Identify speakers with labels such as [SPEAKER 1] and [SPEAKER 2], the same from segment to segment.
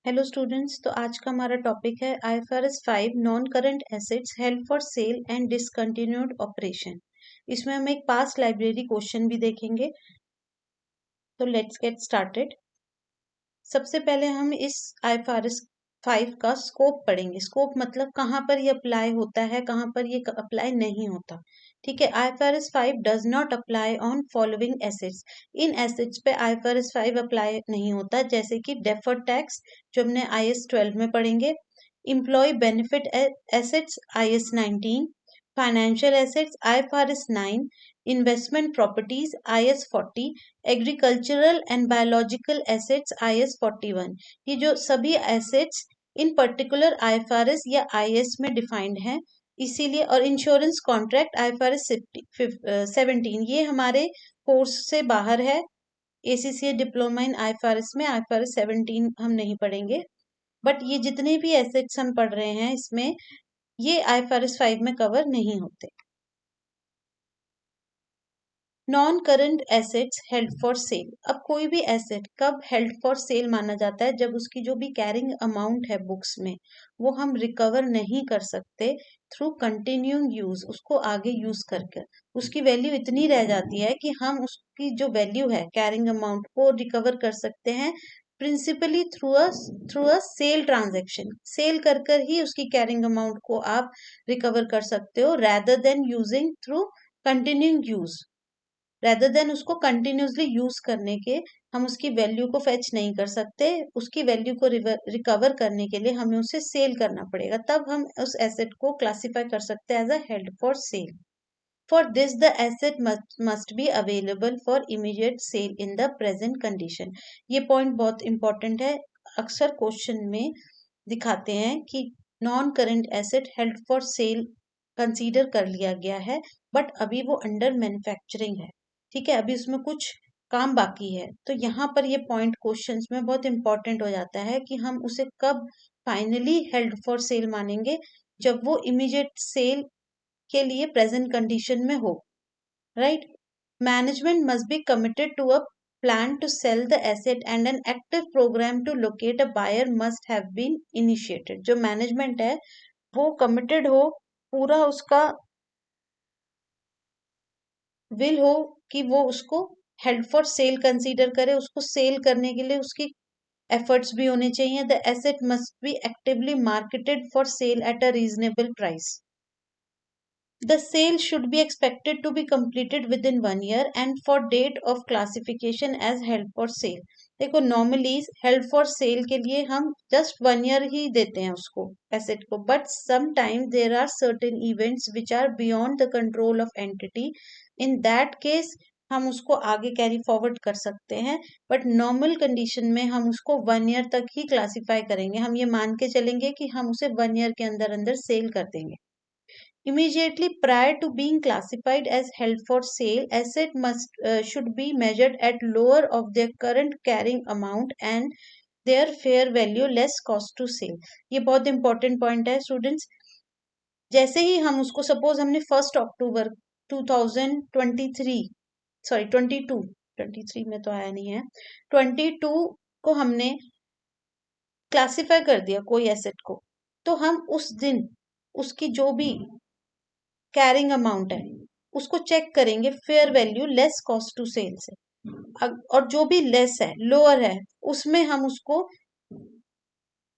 [SPEAKER 1] Hello students, तो आज का हमारा टॉपिक है IFRS 5 non current assets held for sale and discontinued operation. इसमें हम एक पास्ट लाइब्रेरी क्वेश्चन भी देखेंगे। तो लेट्स गेट स्टार्टेड। सबसे पहले हम इस आईएफआरएस 5 का स्कोप पढ़ेंगे। स्कोप मतलब कहाँ पर ये अप्लाई होता है, कहाँ पर ये अप्लाई नहीं होता। ठीक है, IFRS 5 does not apply on following assets. In assets पे आईएफआरएस 5 अप्लाई नहीं होता, जैसे कि डेफर्ड टैक्स जो हमने आईएस 12 में पढ़ेंगे, employee benefit assets IS 19, financial assets IFRS 9, investment properties IS 40, agricultural and biological assets IS 41। ये जो सभी एसेट्स इन पर्टिकुलर आईएफआरएस या आईएस में डिफाइंड हैं, इसीलिए। और इंश्योरेंस कॉन्ट्रैक्ट आईएफआरएस 17, ये हमारे कोर्स से बाहर है। एसीसीए डिप्लोमा इन आईएफआरएस में आईएफआरएस 17 हम नहीं पढ़ेंगे, बट ये जितने भी एसेट्स हम पढ़ रहे हैं इसमें ये आईएफआरएस 5 में कवर नहीं होते। Non current assets held for cell. अब कोई भी एसेट कब हेल्ड फॉर सेल माना जाता है? जब उसकी जो भी कैरिंग अमाउंट है बुक्स में, वो हम रिकवर नहीं कर सकते थ्रू कंटिन्यूइंग यूज, उसको आगे यूज करके उसकी वैल्यू इतनी रह जाती है कि हम उसकी जो वैल्यू है कैरिंग अमाउंट को रिकवर कर सकते हैं principally through a sale transaction. Sale कर कर ही उसकी कैरिंग अमाउंट को आप रिकवर कर सकते हो, rather than using through continuing use. Rather than उसको कंटिन्यूसली यूज करने के हम उसकी वैल्यू को फेच नहीं कर सकते। उसकी वैल्यू को रिकवर करने के लिए हमें उसे सेल करना पड़ेगा, तब हम उस एसेट को क्लासिफाई कर सकते हैं as a held for sale. For this the asset must be available for immediate sale in the present condition. ये पॉइंट बहुत इंपॉर्टेंट है, अक्सर क्वेश्चन में दिखाते हैं कि non current asset held for sale consider कर लिया गया है, बट अभी वो अंडर मैन्युफैक्चरिंग है। ठीक है, अभी उसमें कुछ काम बाकी है। तो यहाँ पर ये पॉइंट क्वेश्चंस में बहुत इंपॉर्टेंट हो जाता है कि हम उसे कब फाइनली हेल्ड फॉर सेल मानेंगे, जब वो इमीडिएट सेल के लिए प्रेजेंट कंडीशन में हो। Right, management must be committed to a plan to sell the asset and an active program to locate a buyer must have been initiated। जो management है वो कमिटेड हो, पूरा उसका विल हो कि वो उसको हेल्ड फॉर सेल कंसीडर करे, उसको सेल करने के लिए उसकी एफर्ट्स भी होने चाहिए। The asset must B actively marketed for sale at a reasonable price. The sale should be expected to be completed within 1 year and for date of classification as held for sale। देखो, normally held for sale के लिए हम just 1 year ही देते हैं उसको asset को, but sometime there are certain events which are beyond the control of entity. In that case हम उसको आगे कैरी फॉरवर्ड कर सकते हैं, बट नॉर्मल कंडीशन में हम उसको 1 year तक ही क्लासिफाई करेंगे। हम ये मान के चलेंगे कि हम उसे 1 year के अंदर अंदर सेल कर देंगे। Immediately prior to being classified as held for sale, asset should be measured at lower of their current carrying amount and their fair value less cost to sale। ये बहुत इंपॉर्टेंट पॉइंट है students. जैसे ही हम उसको, suppose हमने 1 अक्टूबर 2023, sorry 22, 23 में तो आया नहीं है, 22 को हमने क्लासिफाई कर दिया कोई एसेट को, तो हम उस दिन उसकी जो भी कैरिंग अमाउंट है उसको चेक करेंगे fair value less cost to sell से। और जो भी लेस है, लोअर है, उसमें हम उसको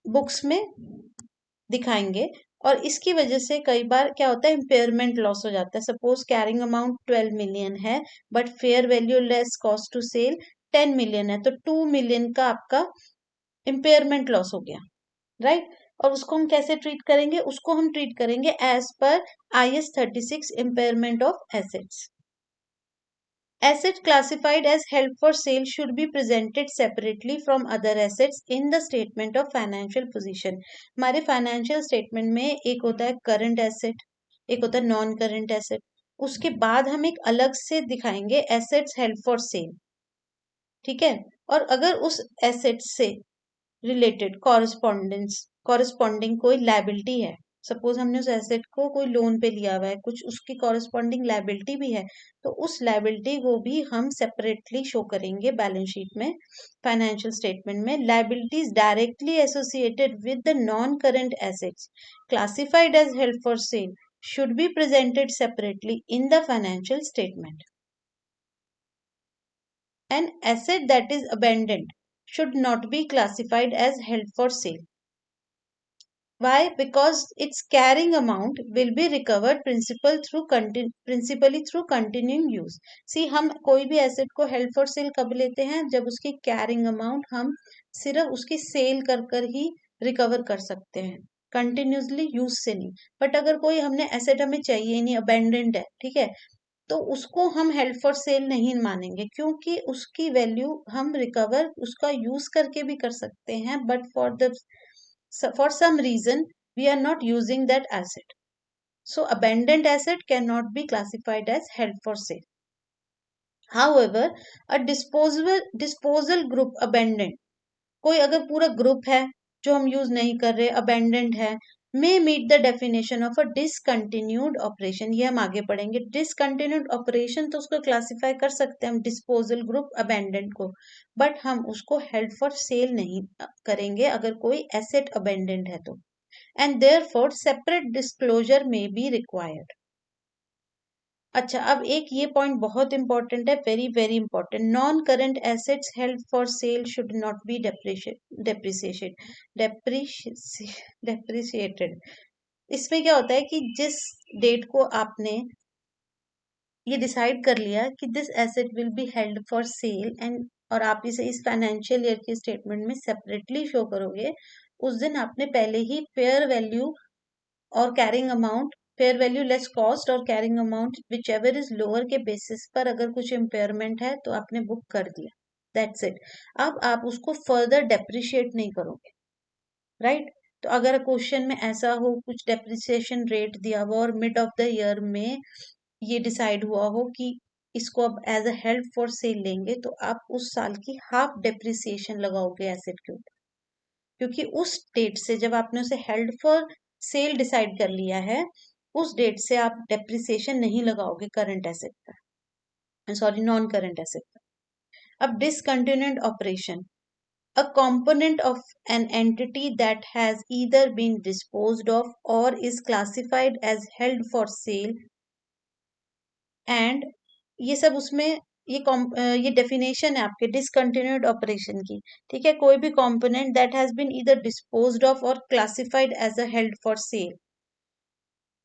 [SPEAKER 1] बुक्स में दिखाएंगे। और इसकी वजह से कई बार क्या होता है, इम्पेयरमेंट लॉस हो जाता है। सपोज कैरिंग अमाउंट 12 मिलियन है but fair value less cost to sell 10 million है, तो 2 मिलियन का आपका इम्पेयरमेंट लॉस हो गया। राइट, और उसको हम कैसे ट्रीट करेंगे? उसको हम ट्रीट करेंगे as per IS 36 impairment of assets. Asset classified as held for sale should be presented separately from other assets in the statement of financial position। हमारे फाइनेंशियल स्टेटमेंट में एक होता है करंट एसेट, एक होता है नॉन करंट एसेट, उसके बाद हम एक अलग से दिखाएंगे एसेट्स हेल्ड फॉर सेल। ठीक है, और अगर उस एसेट से रिलेटेड कॉरस्पॉन्डिंग कोई लायबिलिटी है, सपोज हमने उस एसेट को कोई लोन पे लिया हुआ है, कुछ उसकी कॉरेस्पॉन्डिंग लायबिलिटी भी है, तो उस लायबिलिटी को भी हम सेपरेटली शो करेंगे बैलेंस शीट में, फाइनेंशियल स्टेटमेंट में। Liabilities directly associated with the non current assets classified as held for sale should be presented separately in the financial statement. An asset that is abandoned should not be classified as held for sale. Why? Because its carrying amount will be recovered principally through continuing use. See, हम कोई भी asset को held for cell कब लेते हैं? जब उसकी carrying amount हम सिर्फ उसकी सेल कर कर ही रिकवर कर सकते हैं, कंटिन्यूसली यूज से नहीं। बट अगर कोई हमने एसेट हमें चाहिए नहीं, अबेंडेंड है, ठीक है, तो उसको हम हेल्ड फॉर सेल नहीं मानेंगे, क्योंकि उसकी वैल्यू हम रिकवर उसका यूज करके भी कर सकते हैं, but for some reason we are not using that asset. So abandoned asset cannot be classified as held for sale. However, a disposal group abandoned, कोई अगर पूरा ग्रुप है जो हम यूज नहीं कर रहे, अबेंडेंड है, may meet the definition of a discontinued operation. ये हम आगे पढ़ेंगे। डिसकंटिन्यूड ऑपरेशन तो उसको क्लासिफाई कर सकते हैं हम डिस्पोजल ग्रुप अबेंडेंड को, बट हम उसको हेल्ड फॉर सेल नहीं करेंगे अगर कोई एसेट अबेंडेंड है तो, एंड देयरफॉर सेपरेट डिस्क्लोजर में बी रिक्वायर्ड। अच्छा, अब एक ये पॉइंट बहुत इंपॉर्टेंट है, very very important. Non current assets held for cell should not be depreciated. इसमें क्या होता है कि जिस डेट को आपने ये डिसाइड कर लिया कि this asset will be held for sale and, और आप इसे इस फाइनेंशियल ईयर की स्टेटमेंट में सेपरेटली शो करोगे, उस दिन आपने पहले ही फेयर वैल्यू और carrying amount, fair value less cost और carrying amount whichever is lower के बेसिस पर अगर कुछ इम्पेयरमेंट है तो आपने बुक कर दिया, दैट्स इट। अब आप उसको फर्दर डेप्रिशिएट नहीं करोगे, राइट? तो अगर क्वेश्चन में ऐसा हो, कुछ डेप्रिसिएशन रेट दिया हुआ और मिड ऑफ द ईयर में ये डिसाइड हुआ हो कि इसको अब as a held for sale लेंगे, तो आप उस साल की हाफ डेप्रिसिएशन लगाओगे एसेट के ऊपर, क्योंकि उस डेट से जब आपने उसे हेल्ड फॉर सेल डिसाइड कर लिया है, उस डेट से आप डेप्रिसिएशन नहीं लगाओगे करंट एसेट पर, सॉरी नॉन करंट एसेट पर। अब discontinued operation, a component of an entity that has either been disposed of or is classified as held for sale, and ये सब उसमें ये डेफिनेशन है आपके डिसकंटिन्यूड ऑपरेशन की, ठीक है। कोई भी component that has been either disposed of और classified as a held for sale,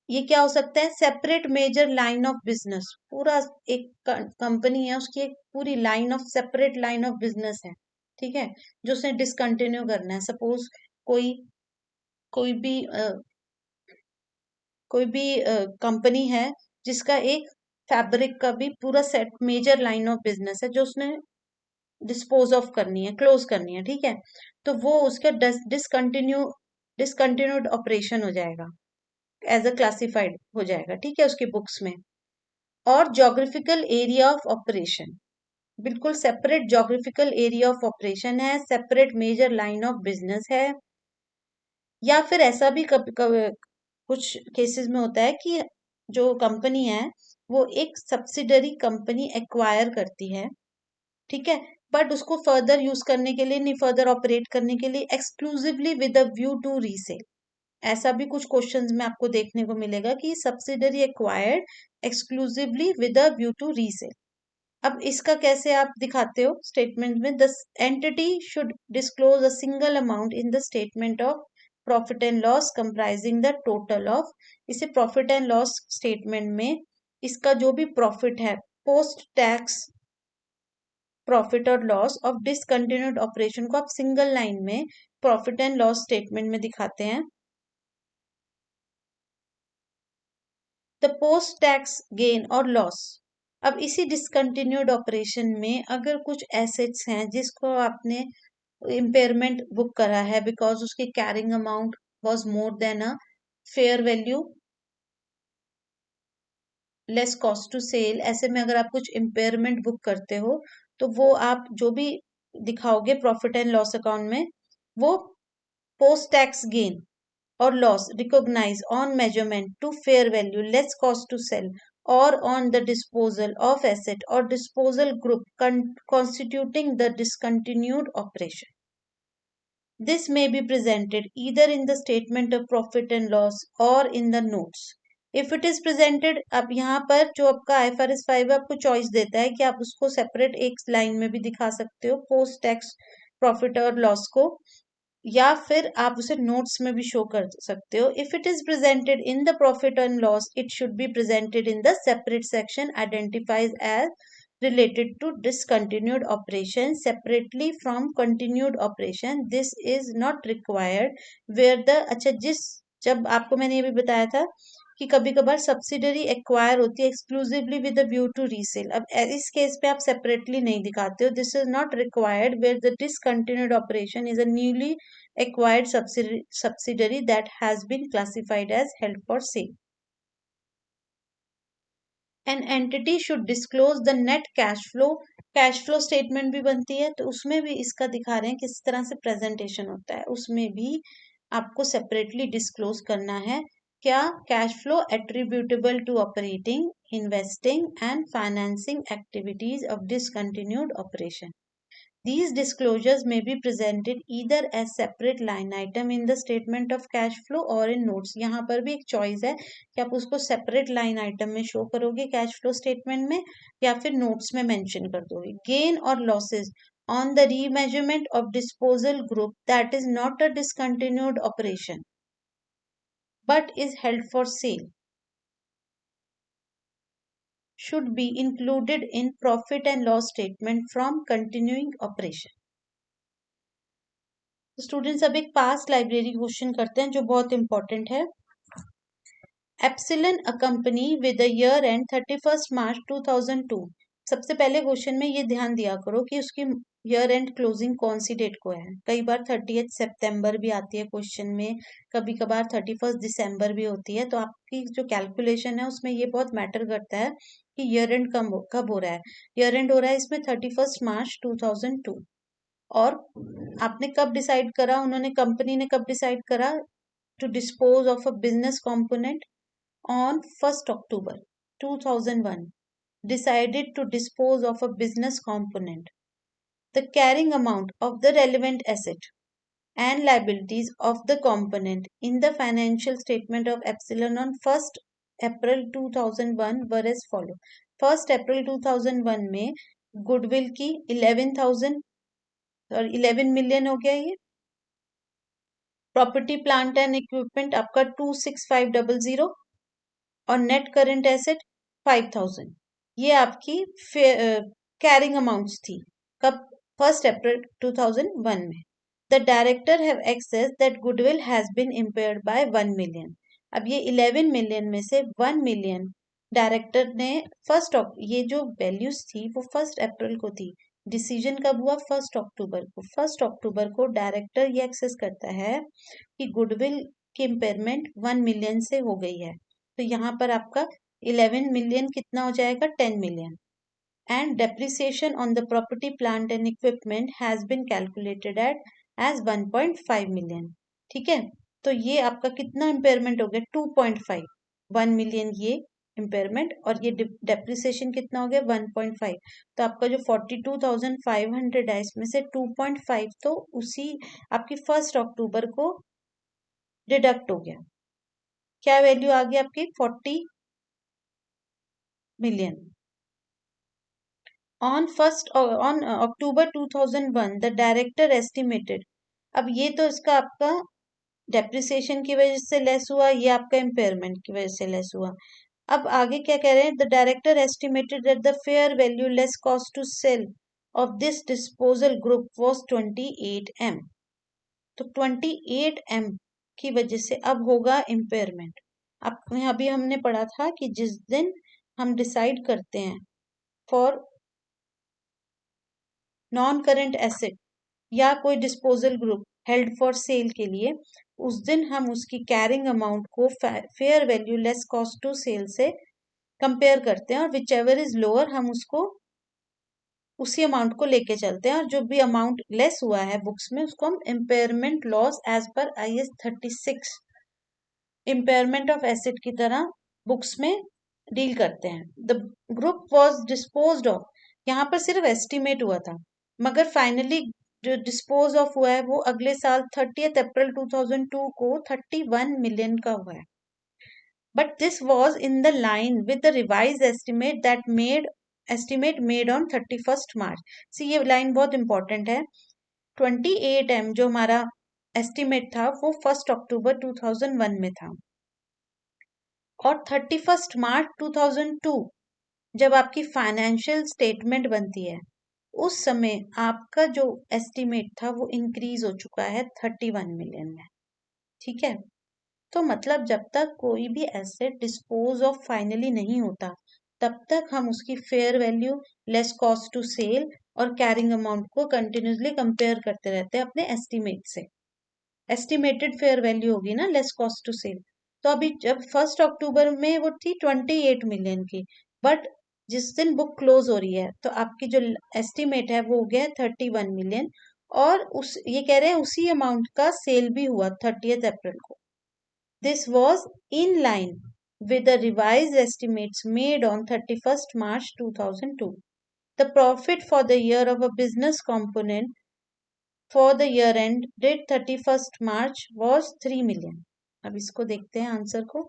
[SPEAKER 1] ये क्या हो सकता है? Separate major line of business, पूरा एक कंपनी है उसकी एक पूरी line of, separate line of business है, ठीक है, जो उसने डिसकंटिन्यू करना है। सपोज कोई कोई भी कंपनी है जिसका एक फैब्रिक का भी पूरा set major line of business है जो उसने डिस्पोज ऑफ करनी है, क्लोज करनी है, ठीक है, तो वो उसका डिसकंटिन्यूड ऑपरेशन हो जाएगा, एज अ क्लासिफाइड हो जाएगा, ठीक है, उसकी बुक्स में। और जोग्राफिकल एरिया ऑफ ऑपरेशन, बिल्कुल separate geographical area of operation है, separate major line of business है। या फिर ऐसा भी कुछ केसेस में होता है कि जो कंपनी है वो एक सब्सिडरी कंपनी एक्वायर करती है, ठीक है, बट उसको फर्दर यूज करने के लिए नहीं, फर्दर ऑपरेट करने के लिए exclusively with a view to resale. ऐसा भी कुछ क्वेश्चंस में आपको देखने को मिलेगा कि subsidiary acquired exclusively with a view to resale. अब इसका कैसे आप दिखाते हो स्टेटमेंट में? The entity should disclose a single amount in the statement of profit and loss comprising the total of, इसे प्रॉफिट एंड लॉस स्टेटमेंट में इसका जो भी प्रॉफिट है पोस्ट टैक्स प्रॉफिट और लॉस ऑफ डिसकंटिन्यूड ऑपरेशन को आप सिंगल लाइन में प्रॉफिट एंड लॉस स्टेटमेंट में दिखाते हैं। द पोस्ट टैक्स गेन और लॉस, अब इसी डिसकंटिन्यूड ऑपरेशन में अगर कुछ एसेट्स हैं जिसको आपने इम्पेयरमेंट बुक करा है बिकॉज उसकी carrying amount was more than a fair value less cost to sell, ऐसे में अगर आप कुछ इम्पेयरमेंट बुक करते हो तो वो आप जो भी दिखाओगे प्रॉफिट एंड लॉस अकाउंट में, वो post tax gain or loss recognized on measurement to fair value less cost to sell or on the disposal of asset or disposal group constituting the discontinued operation. This may be presented either in the statement of profit and loss or in the notes. If it is presented, अब यहाँ पर जो आपका IFRS 5 है आपको choice देता है कि आप उसको सेपरेट एक लाइन में भी दिखा सकते हो पोस्ट टैक्स प्रॉफिट और लॉस को, या फिर आप उसे नोट्स में भी शो कर सकते हो. If it is presented in the profit and loss it should be presented in the separate section identifies as related to discontinued operation separately from continued operation. This is not required where the अच्छा जिस जब आपको मैंने ये भी बताया था कि कभी कभार सब्सिडरी एक्वायर होती है exclusively with view to resale. अब इस केस पे आप सेपरेटली नहीं दिखाते हो. This is not required where the discontinued operation is a newly acquired subsidiary that has been classified as held for sale. An entity should disclose the net cash flow. Cash flow statement भी बनती है तो उसमें भी इसका दिखा रहे हैं किस तरह से प्रेजेंटेशन होता है. उसमें भी आपको सेपरेटली डिस्क्लोज करना है क्या cash flow attributable to operating investing and financing activities of discontinued operation. These disclosures may be presented either as separate line item in the statement of cash flow or in notes. यहाँ पर भी एक choice है कि आप उसको separate line item में show करोगे कैश फ्लो स्टेटमेंट में या फिर नोट्स में मेंशन कर दोगे. गेन और losses on the remeasurement of disposal group that is not a discontinued operation but is held for sale should be included in profit and loss statement from continuing operation. Students अब एक past library question करते हैं जो बहुत important है. Epsilon a company with the year and 31 मार्च 2002. सबसे पहले question में ये ध्यान दिया करो कि उसकी ईयर एंड क्लोजिंग कौन सी डेट को है. कई बार 30 सितंबर भी आती है क्वेश्चन में, कभी कभार 31 दिसंबर भी होती है. तो आपकी जो कैलकुलेशन है उसमें ये बहुत मैटर करता है कि ईयर एंड कब हो रहा है. ईयर एंड हो रहा है इसमें 31 मार्च 2002. और आपने कब डिसाइड करा, उन्होंने कंपनी ने कब डिसाइड करा to dispose of a business component on 1 October 2001. decided to dispose of a business component. The carrying amount of the relevant asset and liabilities of the component in the financial statement of Epsilon on 1st April 2001 were as follow. 1st April 2001 में goodwill की 11,000 और 11 million हो गया. ये property plant and equipment आपका 26500 और net current asset 5000. ये आपकी कैरिंग अमाउंट्स थी कब 1 अप्रैल 2001 में. The director have assess that goodwill has been impaired by 1 million. अब ये 11 मिलियन में से 1 मिलियन डायरेक्टर ने ये जो वैल्यूज थी वो 1 अप्रैल को थी. डिसीजन कब हुआ 1 अक्टूबर को. 1 अक्टूबर को डायरेक्टर ये एक्सेस करता है कि गुडविल की इम्पेयरमेंट 1 मिलियन से हो गई है. तो यहाँ पर आपका 11 मिलियन कितना हो जाएगा 10 million. And depreciation on the property plant and equipment has been calculated as 1.5 million. ठीक है, तो ये आपका कितना इम्पेयरमेंट हो गया 2.5. 1 मिलियन ये इम्पेयरमेंट और ये डेप्रिसिएशन कितना हो गया 1.5. तो आपका जो 42,500 है इसमें से 2.5 तो उसी आपकी 1 अक्टूबर को डिडक्ट हो गया. क्या वैल्यू आ गई आपकी 40 million. on October 2001 the director estimated. अब ये तो इसका आपका डेप्रिसिएशन की वजह से लेस हुआ, ये आपका इम्पेयरमेंट की वजह से लेस हुआ. अब आगे क्या कह रहे हैं, the director estimated that the fair value less cost to sell of this disposal group was 28 M. तो 28 M की वजह से अब होगा इम्पेयरमेंट. अब अभी हमने पढ़ा था कि जिस दिन हम डिसाइड करते हैं फॉर नॉन करेंट एसेट या कोई disposal group held for sale के लिए, उस दिन हम उसकी कैरिंग अमाउंट को fair value less cost to sell से कंपेयर करते हैं और विच एवर इज लोअर हम उसको उसी अमाउंट को लेके चलते हैं और जो भी अमाउंट लेस हुआ है बुक्स में उसको हम impairment loss as per IS 36 impairment of asset की तरह बुक्स में डील करते हैं। The group was disposed of, यहाँ पर सिर्फ एस्टिमेट हुआ था, मगर फाइनली जो डिस्पोज ऑफ हुआ है वो अगले साल 30 अप्रैल 2002 को 31 मिलियन का हुआ है। But this was in the line with the revise estimate made on 31 मार्च। सी ये लाइन बहुत इंपॉर्टेंट है। 28M जो हमारा एस्टिमेट था वो 1 अक्टूबर 2001 में था, और 31 मार्च 2002 जब आपकी फाइनेंशियल स्टेटमेंट बनती है उस समय आपका जो एस्टिमेट था वो इंक्रीज हो चुका है 31 मिलियन में। ठीक है, तो मतलब जब तक कोई भी एसेट डिस्पोज ऑफ फाइनली नहीं होता तब तक हम उसकी fair value less cost to sell और कैरिंग अमाउंट को कंटिन्यूसली कंपेयर करते रहते हैं अपने एस्टिमेट से। एस्टिमेटेड फेयर वैल्यू होगी ना लेस कॉस्ट टू सेल। तो अभी जब 1 अक्टूबर में वो थी 28 मिलियन की, बट जिस दिन बुक क्लोज हो रही है तो आपकी जो एस्टिमेट है वो हो गया 31 मिलियन, और उस ये कह रहे हैं उसी अमाउंट का सेल भी हुआ 30 अप्रैल को। This was in line with the revised estimates made on 31st March 2002. The profit for the year of a business component for the year end date 31st March was 3 million. अब इसको देखते हैं answer को।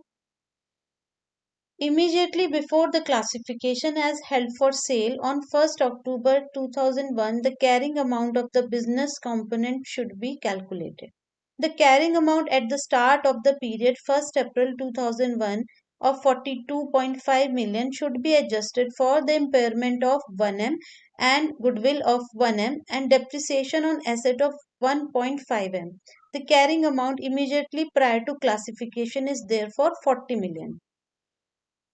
[SPEAKER 1] Immediately before the classification as held for sale on 1st October 2001, the carrying amount of the business component should be calculated. The carrying amount at the start of the period 1st April 2001 of 42.5 million should be adjusted for the impairment of 1M and goodwill of 1M and depreciation on asset of 1.5M. The carrying amount immediately prior to classification is therefore 40 million.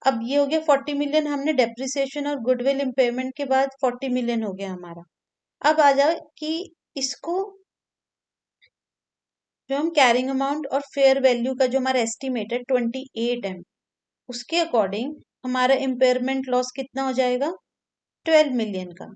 [SPEAKER 1] अब ये हो गया 40 million, हमने depreciation और goodwill impairment के बाद 40 million हो गया हमारा। अब आ जाए कि इसको जो हम कैरिंग अमाउंट और फेयर वैल्यू का जो हमारा एस्टिमेट है 28M, उसके अकॉर्डिंग हमारा इम्पेयरमेंट लॉस कितना हो जाएगा 12 मिलियन का।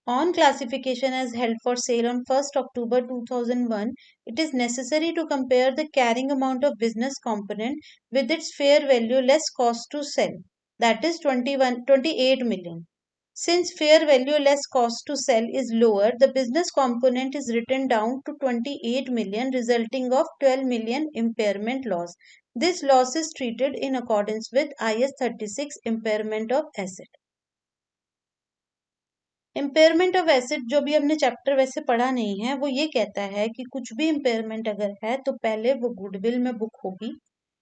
[SPEAKER 1] On classification as held for sale on 1st October 2001, it is necessary to compare the carrying amount of business component with its fair value less cost to sell, that is 28 million. Since fair value less cost to sell is lower, the business component is written down to 28 million, resulting of 12 million impairment loss. This loss is treated in accordance with IS 36 impairment of asset. Impairment of asset जो भी हमने chapter वैसे पढ़ा नहीं है, वो ये कहता है कि कुछ भी इम्पेयरमेंट अगर है तो पहले वो गुडविल में बुक होगी,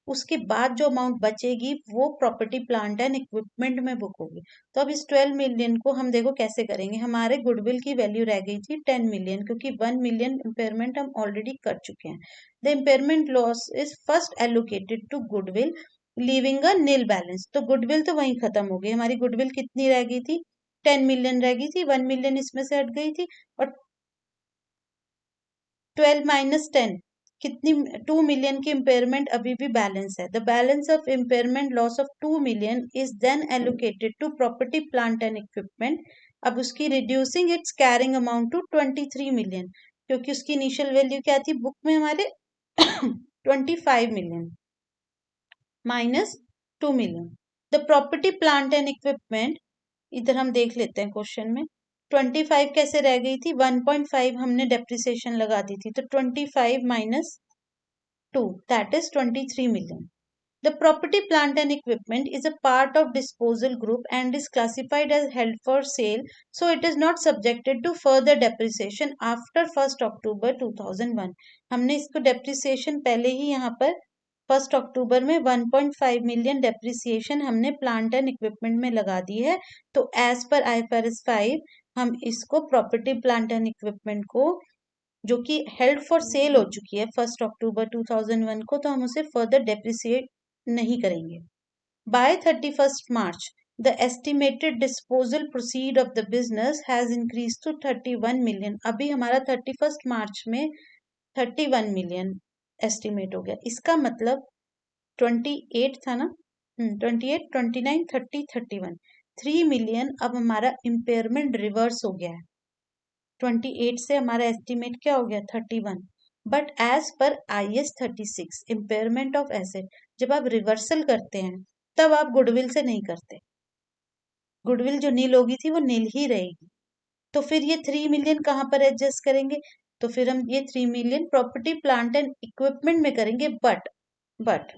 [SPEAKER 1] उसके बाद जो अमाउंट बचेगी वो प्रॉपर्टी प्लांट एंड इक्विपमेंट में बुक होगी। तो अब इस 12 मिलियन को हम देखो कैसे करेंगे। हमारे गुडविल की वैल्यू रह गई थी 10 मिलियन, क्योंकि 1 मिलियन इम्पेयरमेंट हम ऑलरेडी कर चुके हैं। The impairment loss is first allocated to goodwill leaving a nil balance. तो गुडविल तो वहीं खत्म हो गई, हमारी गुडविल कितनी रह गई थी 10 मिलियन रह गई थी, 1 मिलियन इसमें से हट गई थी, और 12 माइनस 10 कितनी 2 मिलियन की इम्पेयरमेंट अभी भी बैलेंस है। The balance of impairment loss of 2 million is then allocated to property plant and equipment. अब उसकी reducing its carrying amount to 23 million, क्योंकि उसकी इनिशियल वैल्यू क्या थी बुक में हमारे 25 million minus 2 million. The property plant and equipment इधर हम देख लेते हैं क्वेश्चन में 25 कैसे रह गई थी, 1.5 हमने डेप्रिसिएशन लगा दी थी, तो 25 minus 2 that is 23 million. The property, plant and equipment is a part of disposal group and is classified as held for sale, so it is not subjected to further depreciation after 1st October 2001. हमने इसको depreciation पहले ही यहाँ पर 1 अक्टूबर में 1.5 million depreciation हमने plant and equipment में लगा दी है। तो एज पर IFRS 5 हम इसको प्रॉपर्टी प्लांट एंड इक्विपमेंट को जो कि हेल्ड फॉर सेल हो चुकी है 1 अक्टूबर 2001 को, तो हम उसे फर्दर डेप्रिसिएट नहीं करेंगे। By 31st March the estimated disposal proceed of the business has increase to 31 million. अभी हमारा 31st मार्च में 31 मिलियन एस्टिमेट हो गया। इसका मतलब 28 था ना, 28, 29, 30, 31, 3 मिलियन अब हमारा इम्पेयरमेंट रिवर्स हो गया है। 28 से हमारा एस्टिमेट क्या हो गया 31, but as per IS 36 impairment of asset, जब आप रिवर्सल करते हैं तब आप गुडविल से नहीं करते। गुडविल जो नील होगी थी वो नील ही रहेगी। तो फिर ये 3 मिलियन कहाँ पर एडजस्ट करेंगे? तो फिर हम ये 3 million property plant and equipment में करेंगे। बट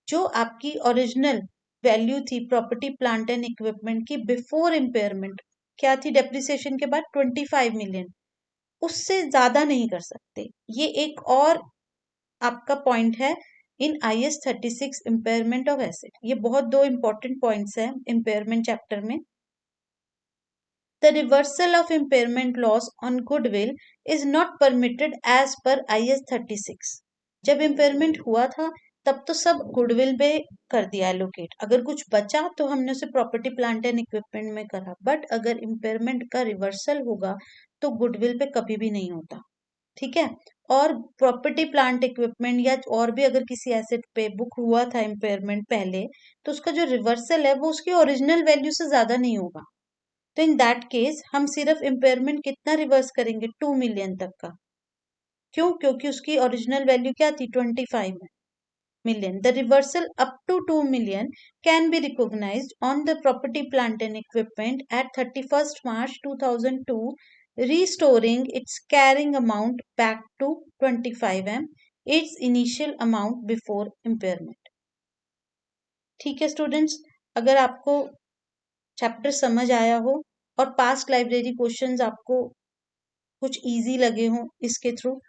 [SPEAKER 1] जो आपकी ओरिजिनल वैल्यू थी प्रॉपर्टी प्लांट एंड इक्विपमेंट की बिफोर इम्पेयरमेंट, क्या थी डेप्रिसिएशन के बाद? 25 मिलियन। उससे ज्यादा नहीं कर सकते। ये एक और आपका पॉइंट है इन IS 36 इम्पेयरमेंट ऑफ एसेट। ये बहुत दो इंपॉर्टेंट पॉइंट्स हैं इम्पेयरमेंट चैप्टर में। The reversal of impairment loss on goodwill is not permitted as per IS 36। जब इम्पेयरमेंट हुआ था तब तो सब गुडविल पे कर दिया एलोकेट, अगर कुछ बचा तो हमने उसे प्रॉपर्टी प्लांट एंड इक्विपमेंट में करा। बट अगर इम्पेयरमेंट का रिवर्सल होगा तो गुडविल पे कभी भी नहीं होता, ठीक है। और प्रॉपर्टी प्लांट इक्विपमेंट या और भी अगर किसी एसेट पे बुक हुआ था इम्पेयरमेंट पहले, तो उसका जो रिवर्सल है वो उसकी ओरिजिनल वैल्यू से ज्यादा नहीं होगा। तो इन दैट केस हम सिर्फ इम्पेयरमेंट कितना रिवर्स करेंगे? 2 मिलियन तक का। क्यों? क्योंकि उसकी ओरिजिनल वैल्यू क्या थी? 25 million. The reversal up to 2 million can be recognised on the property plant and equipment at 31st March 2002, restoring its carrying amount back to 25M, its initial amount before impairment। ठीक है students, अगर आपको chapter समझ आया हो और past library questions आपको कुछ इजी लगे हों इसके थ्रू,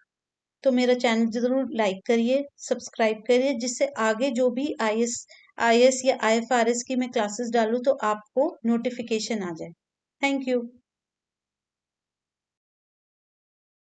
[SPEAKER 1] तो मेरा चैनल जरूर लाइक करिए, सब्सक्राइब करिए, जिससे आगे जो भी IS या IFRS की मैं क्लासेस डालूं तो आपको नोटिफिकेशन आ जाए। Thank you.